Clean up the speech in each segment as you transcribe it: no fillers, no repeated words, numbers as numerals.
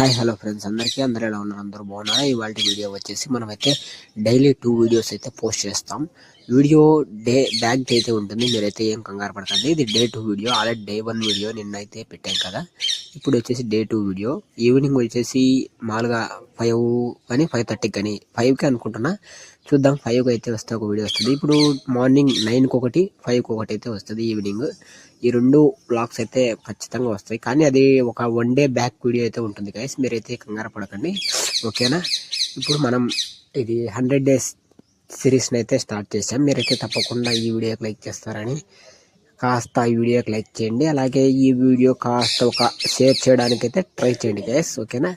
Hi hello friends అందరూ ఎలా ఉన్నారు? అందరూ బాగున్నారా? ఇవాళ వీడియో వచ్చేసి మనమైతే డైలీ 2 వీడియోస్ అయితే పోస్ట్ చేస్తాం. వీడియో డే బ్యాక్ డే అయితే ఉంటుంది, మీరైతే ఏం కంగారు పడకండి. ఇది day 2 video, already day 1 video నిన్నైతే పెట్టాం కదా. ఇప్పుడు వచ్చేసి డే 2 వీడియో. ఈవినింగ్ వచ్చేసి మామూలుగా 5 కానీ 5:30 కానీ 5కి అనుకుంటున్నా, చూద్దాం. 5కి అయితే వస్తే ఒక వీడియో వస్తుంది. ఇప్పుడు మార్నింగ్ 9కి ఒకటి, 5కి ఒకటి అయితే వస్తుంది ఈవినింగ్. ఈ 2 బ్లాగ్స్ అయితే ఖచ్చితంగా వస్తాయి, కానీ అది ఒక 1 డే బ్యాక్ వీడియో అయితే ఉంటుంది గైస్, మీరైతే కంగారు పడకండి, ఓకేనా. ఇప్పుడు మనం ఇది 100 డేస్ సిరీస్ని అయితే స్టార్ట్ చేసాం. మీరైతే తప్పకుండా ఈ వీడియోకి లైక్ చేస్తారని కాస్త ఈ వీడియోకి లైక్ చేయండి. అలాగే ఈ వీడియో కాస్త ఒక షేర్ చేయడానికి అయితే ట్రై చేయండి గైస్, ఓకేనా.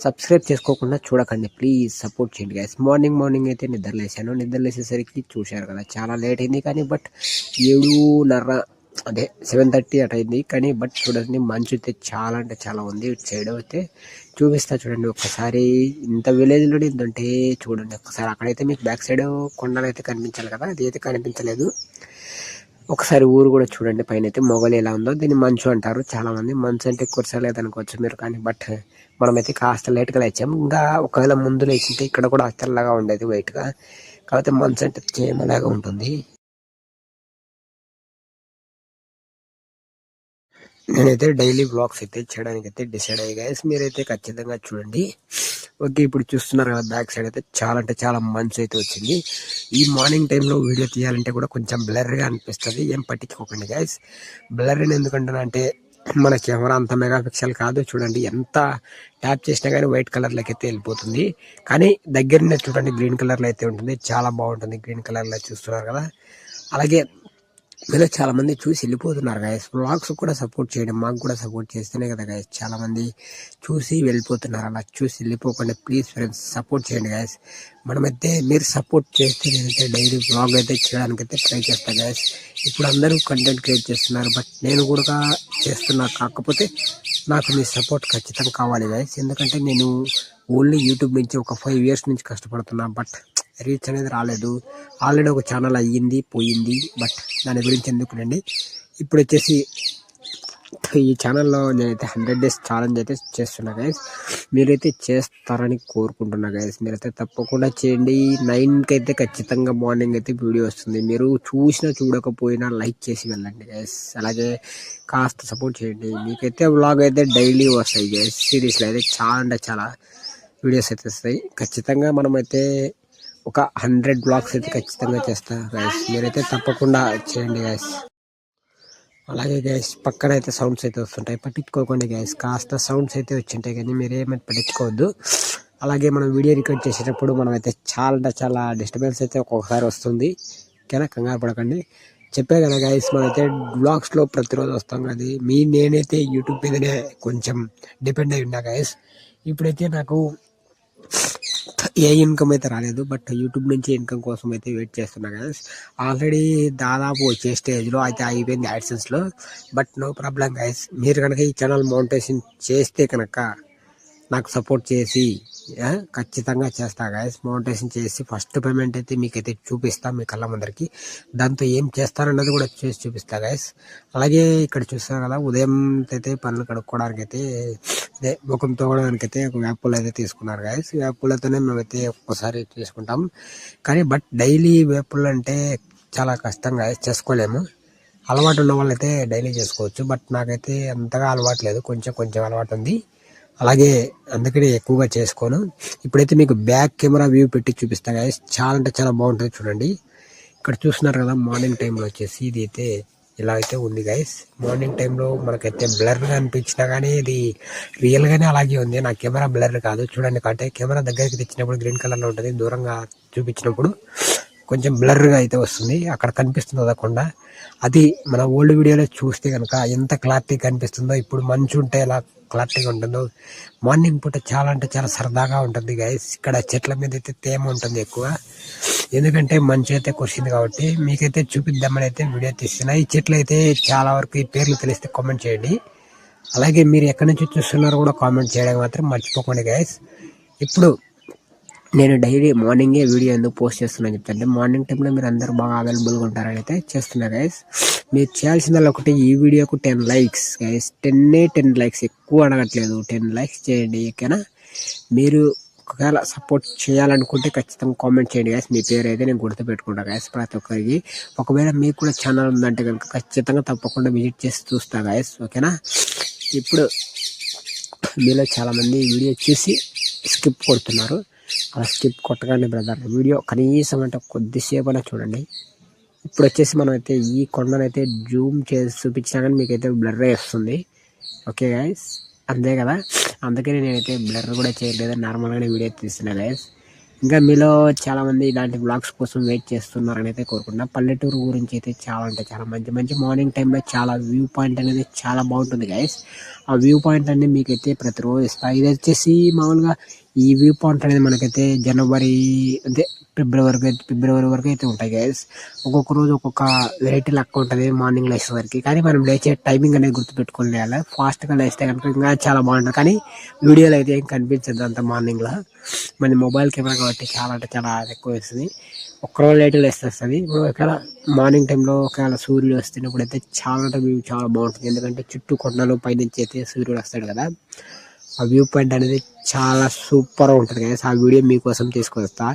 సబ్స్క్రైబ్ చేసుకోకుండా చూడకండి, ప్లీజ్ సపోర్ట్ చేయండి గైస్. మార్నింగ్ అయితే నిద్రలేసేసరికి చూశారు కదా, చాలా లేట్ అయింది. కానీ బట్ 7:30 అదే 7:30 అటు అయింది. కానీ బట్ చూడండి, మంచు అయితే చాలా అంటే చాలా ఉంది. ఇటు సైడ్ అయితే చూపిస్తా చూడండి ఒక్కసారి. ఇంత విలేజ్లో ఇంతంటే చూడండి ఒకసారి. అక్కడైతే మీకు బ్యాక్ సైడ్ కొండలు అయితే కనిపించాలి కదా, అది అయితే కనిపించలేదు. ఒకసారి ఊరు కూడా చూడండి, పైన అయితే మొగలు ఎలా ఉందో. దీన్ని మంచు అంటారు చాలా మంది. మంచు అంటే కురసలేదనుకోవచ్చు మీరు, కానీ బట్ మనమైతే కాస్త లేట్గా లేచాము. ఇంకా ఒకవేళ ముందు లేచింటే ఇక్కడ కూడా తెల్లగా ఉండేది వైట్గా, కాకపోతే మంచు అంటే చీమలాగా ఉంటుంది. నేనైతే డైలీ బ్లాగ్స్ అయితే చేయడానికి అయితే డిసైడ్ అయ్యి గైస్, మీరైతే ఖచ్చితంగా చూడండి, ఓకే. ఇప్పుడు చూస్తున్నారు కదా, బ్యాక్ సైడ్ అయితే చాలా అంటే చాలా మంచు అయితే వచ్చింది. ఈ మార్నింగ్ టైంలో వీడియో తీయాలంటే కూడా కొంచెం బ్లర్గా అనిపిస్తుంది, ఏం పట్టించుకోకండి గైస్. బ్లర్ ఎందుకంటున్నా అంటే మన కెమెరా అంత మెగా పిక్సెల్ కాదు. చూడండి ఎంత ట్యాప్ చేసినా కానీ వైట్ కలర్లోకి అయితే వెళ్ళిపోతుంది, కానీ దగ్గరనే చూడండి గ్రీన్ కలర్లో అయితే ఉంటుంది, చాలా బాగుంటుంది. గ్రీన్ కలర్లో చూస్తున్నారు కదా. అలాగే మీలో చాలా మంది చూసి వెళ్ళిపోతున్నారు గైస్. బ్లాగ్స్ కూడా సపోర్ట్ చేయండి, మాకు కూడా సపోర్ట్ చేస్తేనే కదా గైస్ చాలా మంది చూసి వెళ్ళిపోతున్నారు. అలా చూసి వెళ్ళిపోకుండా ప్లీజ్ ఫ్రెండ్స్ సపోర్ట్ చేయండి గైస్. మనమైతే మీరు సపోర్ట్ చేస్తే నేనైతే డైలీ బ్లాగ్ అయితే చేయడానికి అయితే ట్రై చేస్తాను గైస్. ఇప్పుడు అందరూ కంటెంట్ క్రియేట్ చేస్తున్నారు, బట్ నేను కూడా చేస్తున్నా. కాకపోతే నాకు మీ సపోర్ట్ ఖచ్చితంగా కావాలి గైస్, ఎందుకంటే నేను ఓన్లీ యూట్యూబ్ నుంచి ఒక 5 years నుంచి కష్టపడుతున్నా, బట్ రీచ్ అనేది రాలేదు. ఆల్రెడీ ఒక ఛానల్ అయ్యింది పోయింది, బట్ దాని గురించి ఎందుకునండి. ఇప్పుడు వచ్చేసి ఈ ఛానల్లో నేనైతే 100 days ఛాలెంజ్ అయితే చేస్తున్నా గైస్, మీరైతే చేస్తారని కోరుకుంటున్నా గైస్. మీరైతే తప్పకుండా చేయండి. 9కి అయితే ఖచ్చితంగా మార్నింగ్ అయితే వీడియో వస్తుంది. మీరు చూసినా చూడకపోయినా లైక్ చేసి వెళ్ళండి గైస్. అలాగే కాస్త సపోర్ట్ చేయండి. మీకైతే వ్లాగ్ అయితే డైలీ వస్తాయి గైస్. సిరీస్లో అయితే చాలా అంటే చాలా వీడియోస్ అయితే వస్తాయి. ఖచ్చితంగా మనమైతే ఒక 100 బ్లాగ్స్ అయితే ఖచ్చితంగా చేస్తా గైస్, మీరైతే తప్పకుండా చేయండి గైస్. అలాగే గైస్ పక్కన అయితే సౌండ్స్ అయితే వస్తుంటాయి, పట్టించుకోకండి గైస్. కాస్త సౌండ్స్ అయితే వచ్చింటాయి కానీ మీరేమైనా పట్టించుకోవద్దు. అలాగే మనం వీడియో రికార్డ్ చేసేటప్పుడు మనం అయితే చాలా అంటే చాలా డిస్టర్బెన్స్ అయితే ఒక్కొక్కసారి వస్తుంది, ఓకేనా. కంగారు పడకండి. చెప్పే కదా గైస్, మనమైతే బ్లాగ్స్లో ప్రతిరోజు వస్తాం కదా. నేనైతే యూట్యూబ్ మీదనే కొంచెం డిపెండ్ అయి ఉన్నా గైస్. ఇప్పుడైతే నాకు ఏ ఇన్కమ్ అయితే రాలేదు, బట్ యూట్యూబ్ నుంచి ఇన్కమ్ కోసం అయితే వెయిట్ చేస్తున్నా గైస్. ఆల్రెడీ దాదాపు వచ్చే స్టేజ్లో అయితే అయిపోయింది యాడ్సెన్స్లో, బట్ నో ప్రాబ్లం గైస్. మీరు కనుక ఈ ఛానల్ మౌంటేషన్ చేస్తే కనుక నాకు సపోర్ట్ చేసి ఖచ్చితంగా చేస్తా గైస్. మౌంటేషన్ చేసి ఫస్ట్ పేమెంట్ అయితే మీకైతే చూపిస్తా మీ కళ్ళ ముందరికి. దాంతో ఏం చేస్తారన్నది కూడా చేసి చూపిస్తా గైస్. అలాగే ఇక్కడ చూస్తారు కదా, ఉదయం అయితే పనులు కడుక్కోవడానికి అయితే అదే ముఖం తోగడానికి అయితే ఒక వేపూలు అయితే తీసుకున్నారు గైస్. వేపూలతోనే మేమైతే ఒక్కోసారి తీసుకుంటాం, కానీ బట్ డైలీ వేపులు అంటే చాలా కష్టంగా చేసుకోలేము. అలవాటు ఉన్న వాళ్ళైతే డైలీ చేసుకోవచ్చు, బట్ నాకైతే అంతగా అలవాటు లేదు, కొంచెం అలవాటు ఉంది. అలాగే అందుకనే ఎక్కువగా చేసుకోను. ఇప్పుడైతే మీకు బ్యాక్ కెమెరా వ్యూ పెట్టి చూపిస్తా గైస్, చాలా అంటే చాలా బాగుంటుంది చూడండి. ఇక్కడ చూస్తున్నారు కదా, మార్నింగ్ టైంలో వచ్చేసి ఇది అయితే ఇలా అయితే ఉంది గైస్. మార్నింగ్ టైంలో మనకైతే బ్లర్గా అనిపించినా కానీ ఇది రియల్గానే అలాగే ఉంది. నా కెమెరా బ్లర్ కాదు చూడండి. అంటే కెమెరా దగ్గరికి తెచ్చినప్పుడు గ్రీన్ కలర్లో ఉంటుంది, దూరంగా చూపించినప్పుడు కొంచెం బ్లర్గా అయితే వస్తుంది. అక్కడ కనిపిస్తుంది కదా కొండ, అది మన ఓల్డ్ వీడియోలో చూస్తే కనుక ఎంత క్లారిటీ కనిపిస్తుందో, ఇప్పుడు మంచు ఉంటే ఎలా క్లారిటీగా ఉంటుందో. మార్నింగ్ పూట చాలా అంటే చాలా సరదాగా ఉంటుంది గైస్. ఇక్కడ చెట్ల మీద అయితే తేమ ఉంటుంది ఎక్కువ, ఎందుకంటే మంచు అయితే కురిసింది కాబట్టి. మీకైతే చూపిద్దామని అయితే వీడియో తీస్తున్నా. ఈ చెట్లు అయితే చాలా వరకు ఈ పేర్లు తెలిస్తే కామెంట్ చేయండి. అలాగే మీరు ఎక్కడి నుంచి చూస్తున్నారో కూడా కామెంట్ చేయడం మాత్రం మర్చిపోకండి గైస్. ఇప్పుడు నేను డైలీ మార్నింగే వీడియో ఎందుకు పోస్ట్ చేస్తున్నాను చెప్తాను. మార్నింగ్ టైంలో మీరు అందరూ బాగా అవైలబుల్గా ఉంటారని అయితే చేస్తున్నా గైస్. మీరు చేయాల్సిందల్లా ఒకటి, ఈ వీడియోకు 10 లైక్స్ గైస్. 10 లైక్స్, ఎక్కువ అడగట్లేదు. 10 లైక్స్ చేయండి ఓకేనా. మీరు ఒకవేళ సపోర్ట్ చేయాలనుకుంటే ఖచ్చితంగా కామెంట్ చేయండి గైస్. మీ పేరు అయితే నేను గుర్తుపెట్టుకుంటా గైస్ ప్రతి ఒక్కరికి. ఒకవేళ మీకు కూడా ఛానల్ ఉందంటే కనుక ఖచ్చితంగా తప్పకుండా విజిట్ చేసి చూస్తా గైస్ ఓకేనా. ఇప్పుడు మీలో చాలామంది వీడియో చూసి స్కిప్ కొడుతున్నారు. అలా స్కిప్ కొట్టకండి బ్రదర్. వీడియో కనీసం అంటే కొద్దిసేపైనా చూడండి. ఇప్పుడు వచ్చేసి మనం అయితే ఈ కొండనైతే జూమ్ చేసి చూపించినా కానీ మీకైతే బ్లర్ వస్తుంది. ఓకే గైస్, అంతే కదా. అందుకని నేనైతే బ్లర్ కూడా చేయలేదు, నార్మల్గానే వీడియో తీస్తున్నా గైస్. ఇంకా మీలో చాలామంది ఇలాంటి బ్లాగ్స్ కోసం వెయిట్ చేస్తున్నారని అయితే కోరుకుంటున్నా. పల్లెటూరు గురించి అయితే చాలా అంటే చాలా మంచి మంచి మార్నింగ్ టైంలో చాలా వ్యూ పాయింట్ అనేది చాలా బాగుంటుంది గైస్. ఆ వ్యూ పాయింట్ అన్ని మీకైతే ప్రతిరోజు ఇస్తాయి. ఇది వచ్చేసి మామూలుగా ఈ వ్యూ పాయింట్ అనేది మనకైతే జనవరి అంటే ఫిబ్రవరి వరకు అయితే ఉంటాయి గైస్. ఒక్కొక్క రోజు ఒక్కొక్క వెరైటీ లెక్క ఉంటుంది మార్నింగ్ లేచే వరకు. కానీ మనం లేచే టైమింగ్ అనేది గుర్తుపెట్టుకొని లేయాలి. ఫాస్ట్గా లేస్తే కనుక ఇంకా చాలా బాగుంటుంది. కానీ వీడియోలో అయితే ఏం కనిపించదు అంత మార్నింగ్లో. మన మొబైల్ కెమెరా కాబట్టి చాలా అంటే చాలా ఎక్కువ వేస్తుంది. ఒక్కరోజు లేట్గా వేస్తుంది. ఇప్పుడు ఒకవేళ మార్నింగ్ టైంలో ఒకవేళ సూర్యుడు వస్తున్నప్పుడు అయితే చాలా అంటే వ్యూ చాలా బాగుంటుంది. ఎందుకంటే చుట్టూ కొండలు పైనుంచి అయితే సూర్యుడు వస్తాడు కదా. ఆ వ్యూ పాయింట్ అనేది చాలా సూపర్గా ఉంటుంది గైస్. ఆ వీడియో మీకోసం తీసుకొస్తా.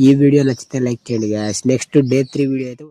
ఈ వీడియో నచ్చితే లైక్ చేయండి గైస్. నెక్స్ట్ డే 3 వీడియో అయితే